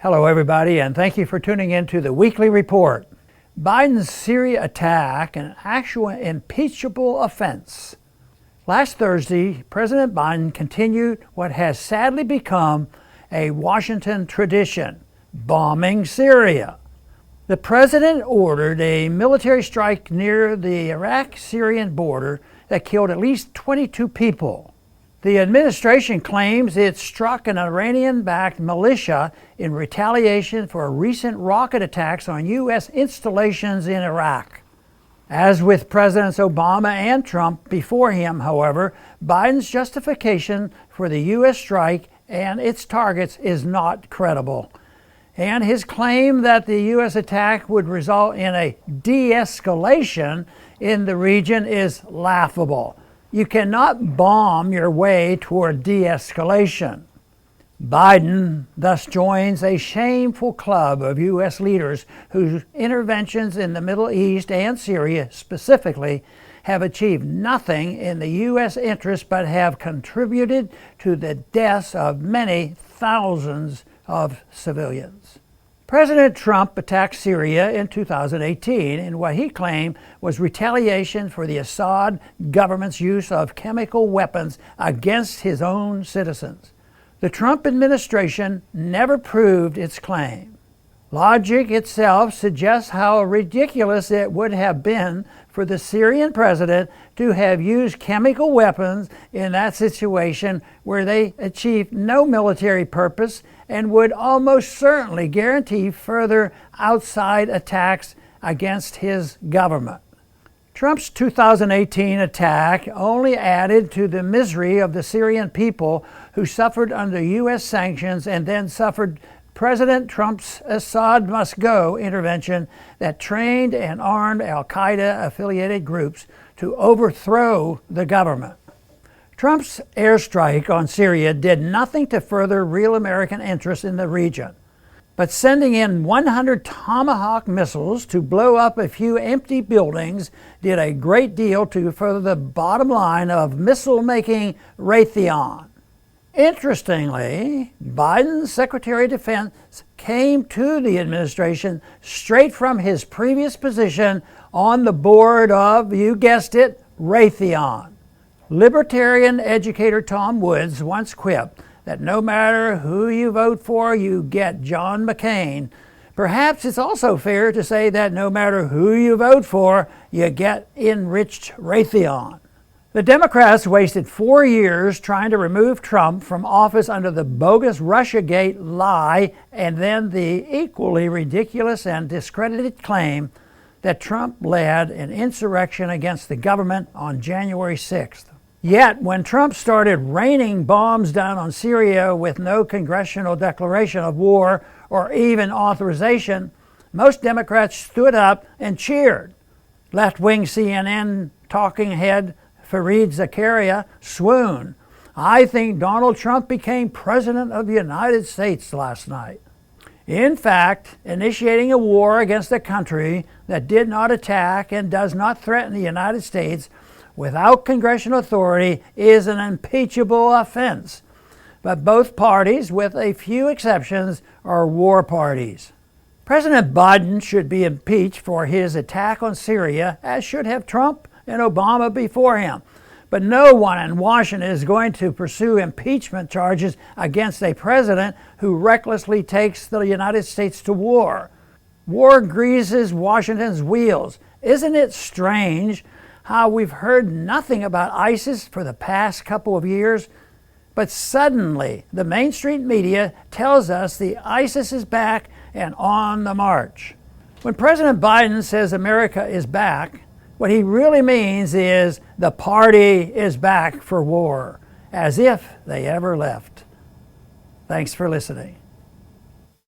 Hello everybody, and thank you for tuning in to the weekly report. Biden's Syria attack, an actual impeachable offense. Last Thursday, President Biden continued what has sadly become a Washington tradition, bombing Syria. The president ordered a military strike near the Iraq-Syrian border that killed at least 22 people. The administration claims it struck an Iranian-backed militia in retaliation for recent rocket attacks on U.S. installations in Iraq. As with Presidents Obama and Trump before him, however, Biden's justification for the U.S. strike and its targets is not credible. And his claim that the U.S. attack would result in a de-escalation in the region is laughable. You cannot bomb your way toward de-escalation. Biden thus joins a shameful club of U.S. leaders whose interventions in the Middle East and Syria specifically have achieved nothing in the U.S. interest but have contributed to the deaths of many thousands of civilians. President Trump attacked Syria in 2018 in what he claimed was retaliation for the Assad government's use of chemical weapons against his own citizens. The Trump administration never proved its claim. Logic itself suggests how ridiculous it would have been for the Syrian president to have used chemical weapons in that situation where they achieved no military purpose and would almost certainly guarantee further outside attacks against his government. Trump's 2018 attack only added to the misery of the Syrian people who suffered under U.S. sanctions and then suffered President Trump's Assad must go intervention that trained and armed al-Qaeda affiliated groups to overthrow the government. Trump's airstrike on Syria did nothing to further real American interests in the region, but sending in 100 Tomahawk missiles to blow up a few empty buildings did a great deal to further the bottom line of missile-making Raytheon. Interestingly, Biden's Secretary of Defense came to the administration straight from his previous position on the board of, you guessed it, Raytheon. Libertarian educator Tom Woods once quipped that no matter who you vote for, you get John McCain. Perhaps it's also fair to say that no matter who you vote for, you get enriched Raytheon. The Democrats wasted 4 years trying to remove Trump from office under the bogus Russiagate lie and then the equally ridiculous and discredited claim that Trump led an insurrection against the government on January 6th. Yet, when Trump started raining bombs down on Syria with no congressional declaration of war or even authorization, most Democrats stood up and cheered. Left-wing CNN talking head Fareed Zakaria swooned. I think Donald Trump became President of the United States last night. In fact, initiating a war against a country that did not attack and does not threaten the United States without congressional authority is an impeachable offense. But both parties, with a few exceptions, are war parties. President Biden should be impeached for his attack on Syria, as should have Trump and Obama before him. But no one in Washington is going to pursue impeachment charges against a president who recklessly takes the United States to war. War greases Washington's wheels. Isn't it strange how we've heard nothing about ISIS for the past couple of years, but suddenly the mainstream media tells us the ISIS is back and on the march? When President Biden says America is back, what he really means is the party is back for war, as if they ever left. Thanks for listening.